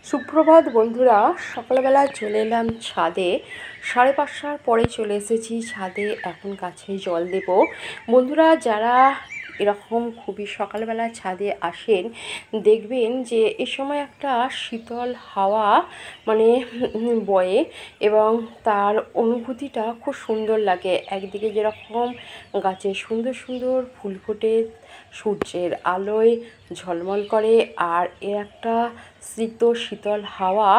সুপ্রভাত বন্ধুরা, সকালবেলা চলে এলাম ছাদে। 5:30টার পরে চলে এসেছি ছাদে। এখন গাছে জল দেব। বন্ধুরা, যারা এরকম খুবই সকালবেলা ছাদে আসেন, দেখবেন যে এ সময় একটা শীতল হাওয়া বয়ে এবং তার অনুভূতিটা খুব সুন্দর লাগে। একদিকে যেরকম গাছে সুন্দর সুন্দর ফুল ফোটে, সূর্যের আলোয় ঝলমল করে, আর এর একটা স্নিগ্ধ শীতল হাওয়া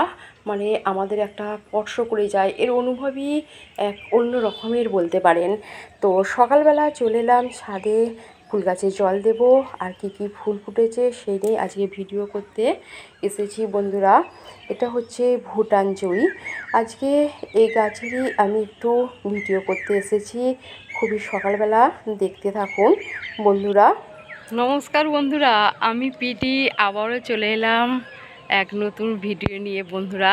আমাদের একটা স্পর্শ করে যায়। এর অনুভবই এক অন্য রকমের বলতে পারেন। তো সকালবেলা চলে এলাম ছাদে ফুল গাছে জল দেব, আর কি কি ফুল ফুটেছে সেই নিয়ে আজকে ভিডিও করতে এসেছি বন্ধুরা। এটা হচ্ছে ভুটান জুঁই। আজকে এই গাছেরই আমি একটু ভিডিও করতে এসেছি। খুবই সকালবেলা, দেখতে থাকুন বন্ধুরা। নমস্কার বন্ধুরা, আমি পিটি আবারও চলে এলাম এক নতুন ভিডিও নিয়ে। বন্ধুরা,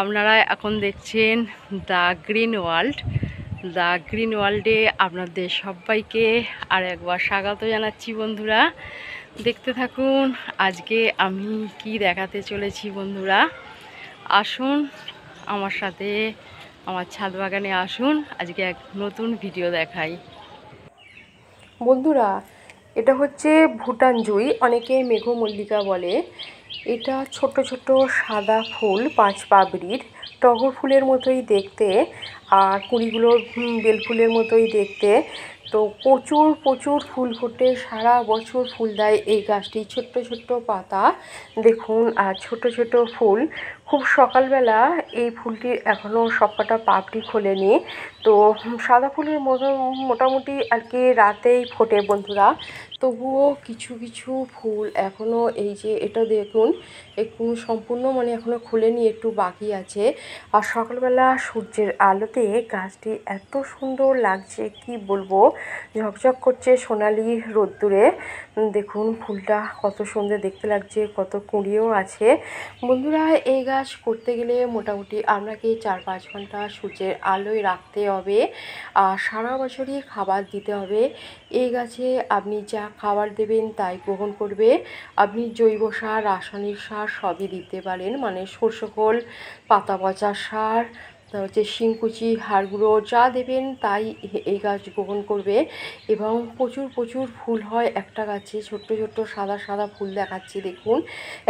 আপনারা এখন দেখছেন the green world. The green ওয়ার্ল্ডে আপনাদের সবাইকে আর একবার স্বাগত জানাচ্ছি বন্ধুরা। দেখতে থাকুন আজকে আমি কি দেখাতে চলেছি বন্ধুরা। আসুন আমার সাথে আমার ছাদ বাগানে আসুন, আজকে এক নতুন ভিডিও দেখাই বন্ধুরা। এটা হচ্ছে ভুটান জুঁই, অনেকে মেঘমল্লিকা বলে। এটা ছোট ছোট সাদা ফুল, 5 পাপড়ির, টগর ফুলের মতোই দেখতে, আর কুঁড়িগুলো বেল ফুলের মতোই দেখতে। তো প্রচুর প্রচুর ফুল ফোটে, সারা বছর ফুল দেয় এই গাছটি। ছোট্ট ছোট্ট পাতা দেখুন, আর ছোট ছোট ফুল। খুব সকালবেলা এই ফুলটির এখনও সবকটা পাপড়ি খোলেনি। তো সাদা ফুলের মোটামুটি আর কি রাতেই ফোটে বন্ধুরা। তবুও কিছু কিছু ফুল এখনও, এই যে এটা দেখুন, একটু সম্পূর্ণ এখনও খুলেনি, একটু বাকি আছে। আর সকালবেলা সূর্যের আলোতে গাছটি এত সুন্দর লাগছে কি বলবো, ঝকঝক করছে সোনালি রোদ্দুরে। দেখুন ফুলটা কত সুন্দর দেখতে লাগছে, কত কুঁড়িও আছে বন্ধুরা। এই গাছ করতে গেলে মোটামুটি আপনাকে 4-5 ঘন্টা সূর্যের আলোয় রাখতে হবে, আর সারা বছরই খাবার দিতে হবে। এই গাছে আপনি যা খাবার দেবেন তাই গ্রহণ করবে। আপনি জৈব সার, রাসায়নিক সার সবই দিতে পারেন, সরষে খোল, পাতা পচা সার, তারপর হচ্ছে শিংকুচি, হাড় গুঁড়ো, যা দেবেন তাই এই গাছ গ্রহণ করবে। এবং প্রচুর প্রচুর ফুল হয় একটা গাছে, ছোট্ট ছোট্ট সাদা সাদা ফুল দেখাচ্ছে দেখুন।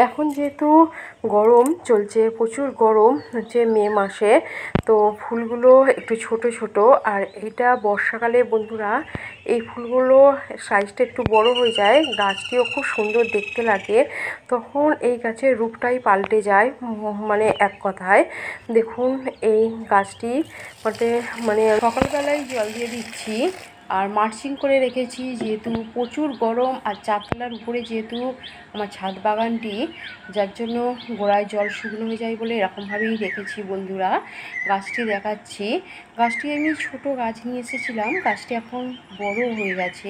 এখন যেহেতু গরম চলছে, প্রচুর গরম হচ্ছে মে মাসে, তো ফুলগুলো একটু ছোট ছোট। আর এটা বর্ষাকালে বন্ধুরা, এই ফুলগুলো সাইজটা একটু বড় হয়ে যায়, গাছটিও খুব সুন্দর দেখতে লাগে। তখন এই গাছের রূপটাই পাল্টে যায়। এক কথায় দেখুন, এই গাছটি সকালবেলায় জল দিয়ে দিচ্ছি, আর মালচিং করে রেখেছি যেহেতু প্রচুর গরম, আর চারতলার উপরে যেহেতু আমার ছাদ বাগানটি, যার জন্য গোড়ায় জল শুকনো হয়ে যায় বলে এরকমভাবেই রেখেছি বন্ধুরা। গাছটি দেখাচ্ছি। গাছটি আমি ছোট গাছ নিয়ে এসেছিলাম, গাছটি এখন বড় হয়ে গেছে,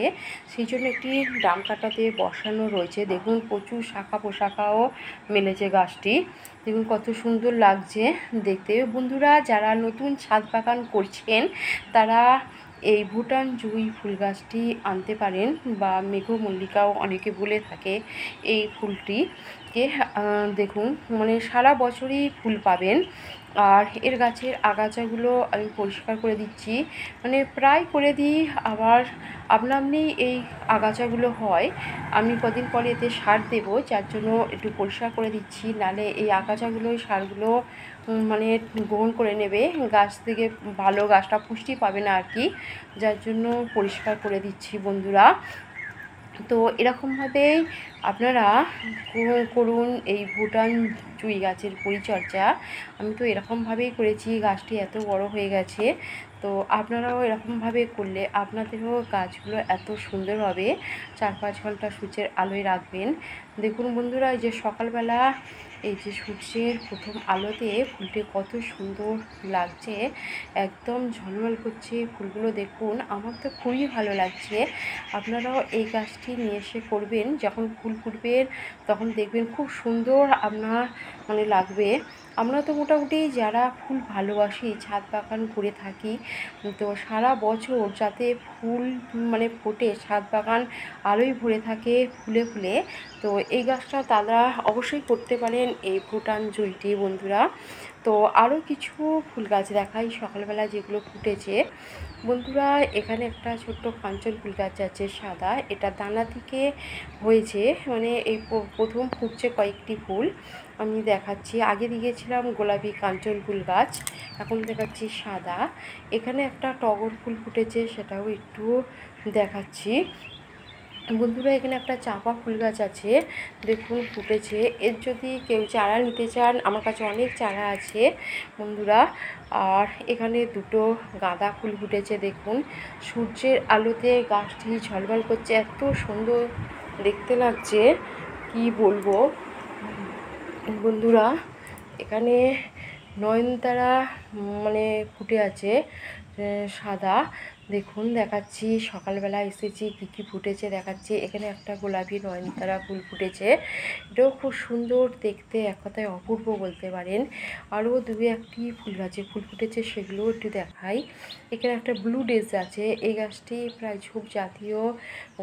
সেই জন্য একটি ডাম কাটাতে বসানো রয়েছে। দেখুন প্রচুর শাখা পোশাখাও মেলেছে গাছটি। দেখুন কত সুন্দর লাগছে দেখতে বন্ধুরা। যারা নতুন ছাদ বাগান করছেন তারা এই ভুটান জুঁই ফুল গাছটি আনতে পারেন, বা মেঘমল্লিকাও অনেকে বলে থাকে এই ফুলটিকে। দেখুন সারা বছরই ফুল পাবেন। আর এর গাছের আগাছাগুলো আমি পরিষ্কার করে দিচ্ছি, প্রায় করে দিই। আবার আপনা আপনি এই আগাছাগুলো হয়, আমি কদিন পরে এতে সার দেব, যার জন্য একটু পরিষ্কার করে দিচ্ছি। নালে এই আগাছাগুলো, সারগুলো গ্রহণ করে নেবে, গাছ থেকে ভালো, গাছটা পুষ্টি পাবে না আর কি, যার জন্য পরিষ্কার করে দিচ্ছি বন্ধুরা। তো এরকমভাবেই আপনারা করুন এই ভুটান জুঁই গাছের পরিচর্যা। আমি তো এরকমভাবেই করেছি, গাছটি এত বড় হয়ে গেছে। তো আপনারাও এরকমভাবে করলে আপনাদেরও গাছগুলো এত সুন্দর হবে। 4-5 ঘন্টা সূর্যের আলোয় রাখবেন। দেখুন বন্ধুরা, এই যে সকালবেলা এই যে সূর্যের প্রথম আলোতে ফুলটি কত সুন্দর লাগছে, একদম ঝলমল করছে ফুলগুলো। দেখুন আমার তো খুবই ভালো লাগছে। আপনারাও এই গাছটি নিয়ে এসে করবেন, যখন ফুল ফুটবে তখন দেখবেন খুব সুন্দর আপনার লাগবে। আমরা তো মোটামুটি যারা ফুল ভালোবাসি, ছাদ বাগান করে থাকি, তো সারা বছর যাতে ফুল ফোটে, ছাদ বাগান আলোয় ভরে থাকে ফুলে ফুলে, তো এই গাছটা তারা অবশ্যই করতে পারেন, এই ভুটান জুঁইটি বন্ধুরা। তো আরও কিছু ফুল গাছ দেখাই সকালবেলা যেগুলো ফুটেছে বন্ধুরা। এখানে একটা ছোট্ট কাঞ্চন ফুল গাছ আছে সাদা, এটা দানা থেকে হয়েছে, মানে এই প্রথম ফুটছে কয়েকটি ফুল। আমি দেখাচ্ছি, আগে দিয়েছিলাম গোলাপি কাঞ্চন ফুল গাছ, এখন দেখাচ্ছি সাদা। এখানে একটা টগর ফুল ফুটেছে, সেটাও একটু দেখাচ্ছি বন্ধুরা। এখানে একটা চাপা ফুল গাছ আছে, দেখুন ফুটেছে। এর যদি কেউ চারা নিতে চান, আমার কাছে অনেক চারা আছে বন্ধুরা। আর এখানে দুটো গাঁদা ফুল ফুটেছে, দেখুন সূর্যের আলোতে গাছটি ঝলমল করছে, এত সুন্দর দেখতে লাগছে কি বলবো বন্ধুরা। এখানে নয়নতারা মানে ফুটে আছে সাদা, দেখুন দেখাচ্ছি। সকালবেলা এসেছি কী কী ফুটেছে দেখাচ্ছি। এখানে একটা গোলাপি নয়নতারা ফুল ফুটেছে, এটাও খুব সুন্দর দেখতে, এক কথায় অপূর্ব বলতে পারেন। আরও দু একটি ফুল গাছে ফুল ফুটেছে, সেগুলোও একটু দেখাই। এখানে একটা ব্লু ডেজ আছে, এই গাছটি প্রায় ঝোপ জাতীয়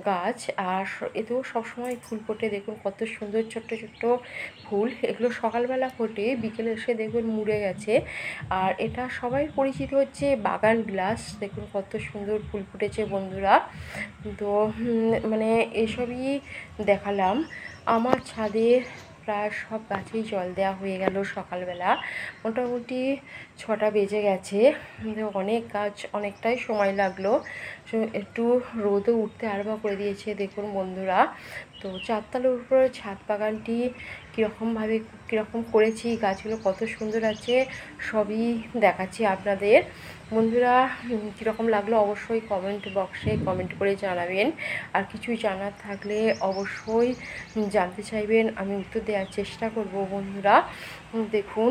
গাছ, আর এতেও সবসময় ফুল ফোটে, দেখুন কত সুন্দর ছোট্ট ছোট্ট ফুল। এগুলো সকালবেলা ফোটে, বিকেলে এসে দেখবেন মুড়ে গেছে। আর এটা সবাই পরিচিত হচ্ছে বাগান বিলাস, দেখুন কত সুন্দর ফুল ফুটেছে বন্ধুরা। তো মানে এসবই দেখালাম। আমার ছাদে প্রায় সব গাছেই জল দেওয়া হয়ে গেল সকালবেলা, মোটামুটি 6টা বেজে গেছে। অনেক গাছ, অনেকটাই সময় লাগলো, একটু রোদও উঠতে আরম্ভ করে দিয়েছে দেখুন বন্ধুরা। তো 4তলার উপরে ছাদ বাগানটি কীরকম করেছি, গাছগুলো কত সুন্দর আছে সবই দেখাচ্ছি আপনাদের বন্ধুরা। কীরকম লাগলো অবশ্যই কমেন্ট বক্সে কমেন্ট করে জানাবেন। আর কিছু জানার থাকলে অবশ্যই জানতে চাইবেন, আমি উত্তর দেওয়ার চেষ্টা করব বন্ধুরা। দেখুন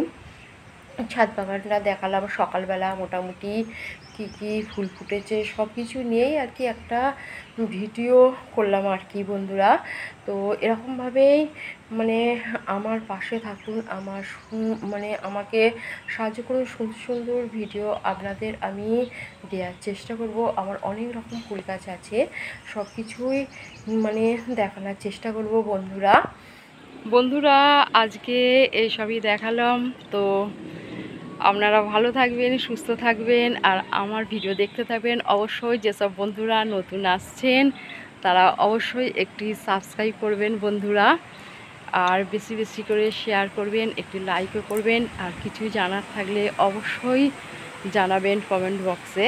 ছাদ বাগানটা দেখালাম সকালবেলা, মোটামুটি কী কী ফুল ফুটেছে সব কিছু নিয়েই আর কি একটা ভিডিও করলাম আর কি বন্ধুরা। তো এরকমভাবেই মানে আমার পাশে থাকুন, মানে আমাকে সাহায্য করুন, সুন্দর সুন্দর ভিডিও আপনাদের আমি দেওয়ার চেষ্টা করব। আমার অনেক রকম ফুল গাছ আছে, সব কিছুই মানে দেখানোর চেষ্টা করব বন্ধুরা। আজকে এইসবই দেখালাম। তো আপনারা ভালো থাকবেন, সুস্থ থাকবেন, আর আমার ভিডিও দেখতে থাকবেন। অবশ্যই যেসব বন্ধুরা নতুন আসছেন তারা অবশ্যই একটি সাবস্ক্রাইব করবেন বন্ধুরা, আর বেশি বেশি করে শেয়ার করবেন, একটি লাইকও করবেন। আর কিছু জানার থাকলে অবশ্যই জানাবেন কমেন্ট বক্সে।